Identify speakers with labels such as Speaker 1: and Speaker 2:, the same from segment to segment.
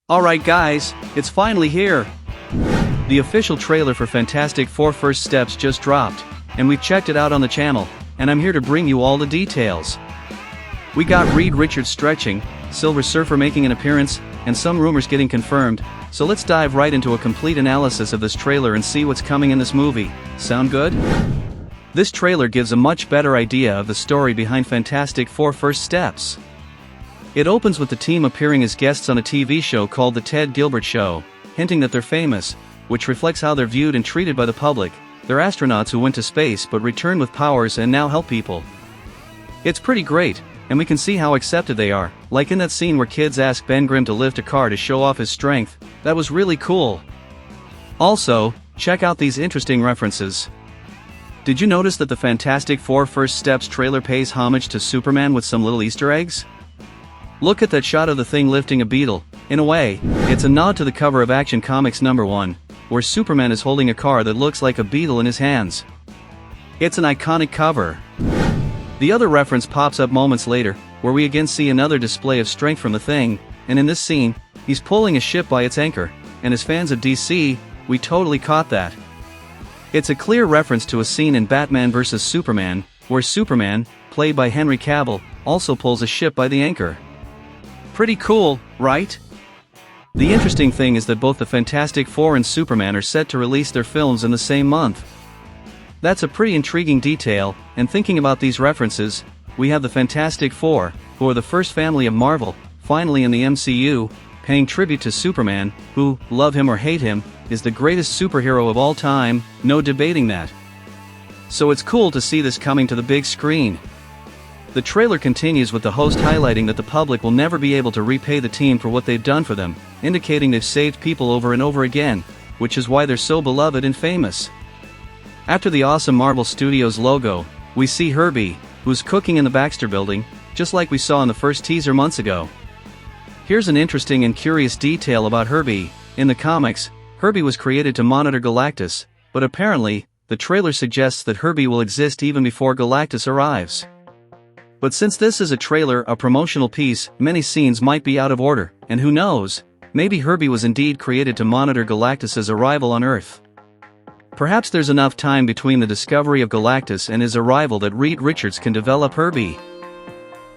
Speaker 1: Alright guys, it's finally here! The official trailer for Fantastic Four First Steps just dropped, and we've checked it out on the channel, and I'm here to bring you all the details. We got Reed Richards stretching, Silver Surfer making an appearance, and some rumors getting confirmed, so let's dive right into a complete analysis of this trailer and see what's coming in this movie. Sound good? This trailer gives a much better idea of the story behind Fantastic Four First Steps. It opens with the team appearing as guests on a TV show called The Ted Gilbert Show, hinting that they're famous, which reflects how they're viewed and treated by the public. They're astronauts who went to space but returned with powers and now help people. It's pretty great, and we can see how accepted they are, like in that scene where kids ask Ben Grimm to lift a car to show off his strength. That was really cool. Also, check out these interesting references. Did you notice that the Fantastic Four First Steps trailer pays homage to Superman with some little Easter eggs? Look at that shot of the Thing lifting a beetle. In a way, it's a nod to the cover of Action Comics #1, where Superman is holding a car that looks like a beetle in his hands. It's an iconic cover. The other reference pops up moments later, where we again see another display of strength from the Thing, and in this scene, he's pulling a ship by its anchor, and as fans of DC, we totally caught that. It's a clear reference to a scene in Batman vs Superman, where Superman, played by Henry Cavill, also pulls a ship by the anchor. Pretty cool, right? The interesting thing is that both the Fantastic Four and Superman are set to release their films in the same month. That's a pretty intriguing detail, and thinking about these references, we have the Fantastic Four, who are the first family of Marvel, finally in the MCU, paying tribute to Superman, who, love him or hate him, is the greatest superhero of all time, no debating that. So it's cool to see this coming to the big screen. The trailer continues with the host highlighting that the public will never be able to repay the team for what they've done for them, indicating they've saved people over and over again, which is why they're so beloved and famous. After the awesome Marvel Studios logo, we see H.E.R.B.I.E, who's cooking in the Baxter building, just like we saw in the first teaser months ago. Here's an interesting and curious detail about H.E.R.B.I.E. In the comics, H.E.R.B.I.E was created to monitor Galactus, but apparently, the trailer suggests that H.E.R.B.I.E will exist even before Galactus arrives. But since this is a trailer, a promotional piece, many scenes might be out of order, and who knows, maybe H.E.R.B.I.E was indeed created to monitor Galactus's arrival on Earth. Perhaps there's enough time between the discovery of Galactus and his arrival that Reed Richards can develop H.E.R.B.I.E.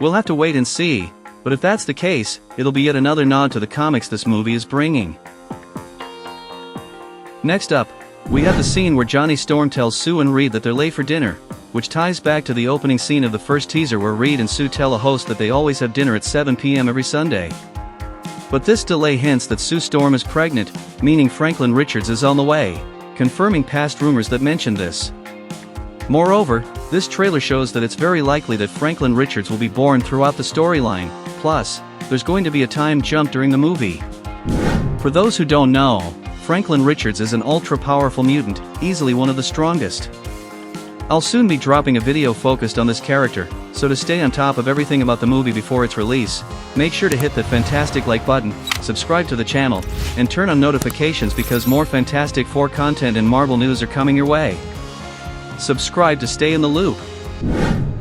Speaker 1: We'll have to wait and see, but if that's the case, it'll be yet another nod to the comics this movie is bringing. Next up, we have the scene where Johnny Storm tells Sue and Reed that they're late for dinner, which ties back to the opening scene of the first teaser where Reed and Sue tell a host that they always have dinner at 7 p.m. every Sunday. But this delay hints that Sue Storm is pregnant, meaning Franklin Richards is on the way, confirming past rumors that mentioned this. Moreover, this trailer shows that it's very likely that Franklin Richards will be born throughout the storyline, plus, there's going to be a time jump during the movie. For those who don't know, Franklin Richards is an ultra-powerful mutant, easily one of the strongest. I'll soon be dropping a video focused on this character, so to stay on top of everything about the movie before its release, make sure to hit that fantastic like button, subscribe to the channel, and turn on notifications because more Fantastic Four content and Marvel news are coming your way. Subscribe to stay in the loop.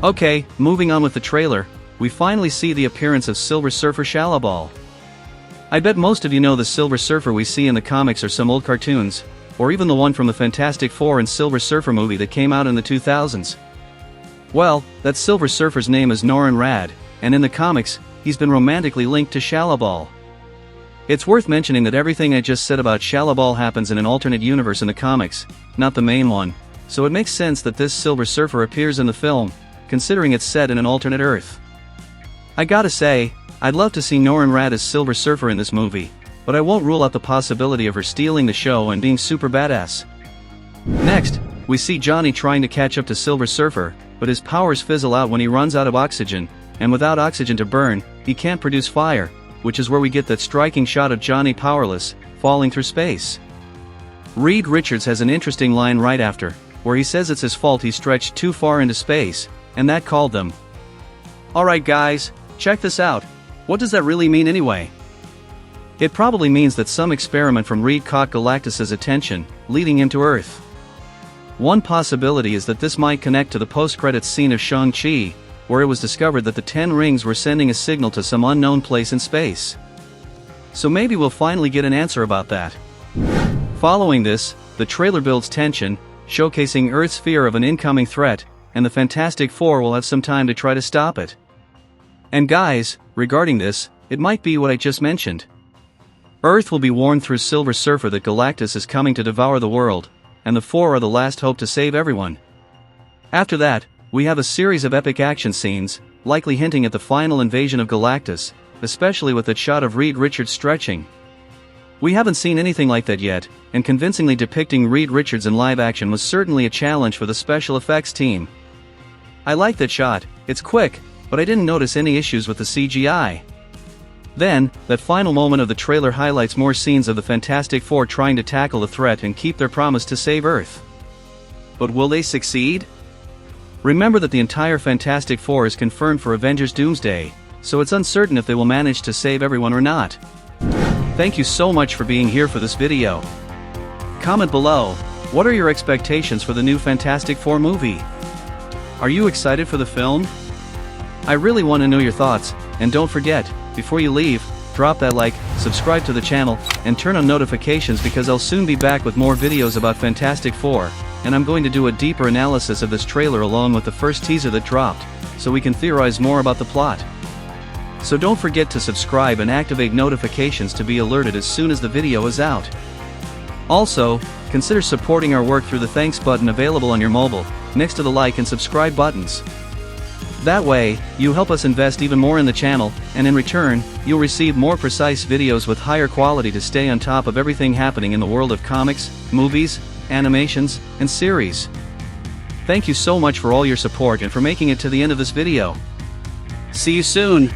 Speaker 1: Okay, moving on with the trailer, we finally see the appearance of Silver Surfer H.E.R.B.I.E. I bet most of you know the Silver Surfer we see in the comics or some old cartoons, or even the one from the Fantastic Four and Silver Surfer movie that came out in the 2000s. Well, that Silver Surfer's name is Norrin Radd, and in the comics, he's been romantically linked to H.E.R.B.I.E. It's worth mentioning that everything I just said about H.E.R.B.I.E happens in an alternate universe in the comics, not the main one, so it makes sense that this Silver Surfer appears in the film, considering it's set in an alternate Earth. I gotta say, I'd love to see Norrin Radd as Silver Surfer in this movie, but I won't rule out the possibility of her stealing the show and being super badass. Next, we see Johnny trying to catch up to Silver Surfer, but his powers fizzle out when he runs out of oxygen, and without oxygen to burn, he can't produce fire, which is where we get that striking shot of Johnny powerless, falling through space. Reed Richards has an interesting line right after, where he says it's his fault he stretched too far into space, and that called them. Alright guys, check this out. What does that really mean anyway? It probably means that some experiment from Reed caught Galactus's attention, leading him to Earth. One possibility is that this might connect to the post-credits scene of Shang-Chi, where it was discovered that the 10 rings were sending a signal to some unknown place in space. So maybe we'll finally get an answer about that. Following this, the trailer builds tension, showcasing Earth's fear of an incoming threat, and the Fantastic Four will have some time to try to stop it. And guys, regarding this, it might be what I just mentioned. Earth will be warned through Silver Surfer that Galactus is coming to devour the world, and the Four are the last hope to save everyone. After that, we have a series of epic action scenes, likely hinting at the final invasion of Galactus, especially with that shot of Reed Richards stretching. We haven't seen anything like that yet, and convincingly depicting Reed Richards in live action was certainly a challenge for the special effects team. I like that shot, it's quick, but I didn't notice any issues with the CGI. Then, that final moment of the trailer highlights more scenes of the Fantastic Four trying to tackle the threat and keep their promise to save Earth. But will they succeed? Remember that the entire Fantastic Four is confirmed for Avengers Doomsday, so it's uncertain if they will manage to save everyone or not. Thank you so much for being here for this video. Comment below, what are your expectations for the new Fantastic Four movie? Are you excited for the film? I really want to know your thoughts, and don't forget, before you leave, drop that like, subscribe to the channel, and turn on notifications because I'll soon be back with more videos about Fantastic Four, and I'm going to do a deeper analysis of this trailer along with the first teaser that dropped, so we can theorize more about the plot. So don't forget to subscribe and activate notifications to be alerted as soon as the video is out. Also, consider supporting our work through the thanks button available on your mobile, next to the like and subscribe buttons. That way, you help us invest even more in the channel, and in return, you'll receive more precise videos with higher quality to stay on top of everything happening in the world of comics, movies, animations, and series. Thank you so much for all your support and for making it to the end of this video. See you soon!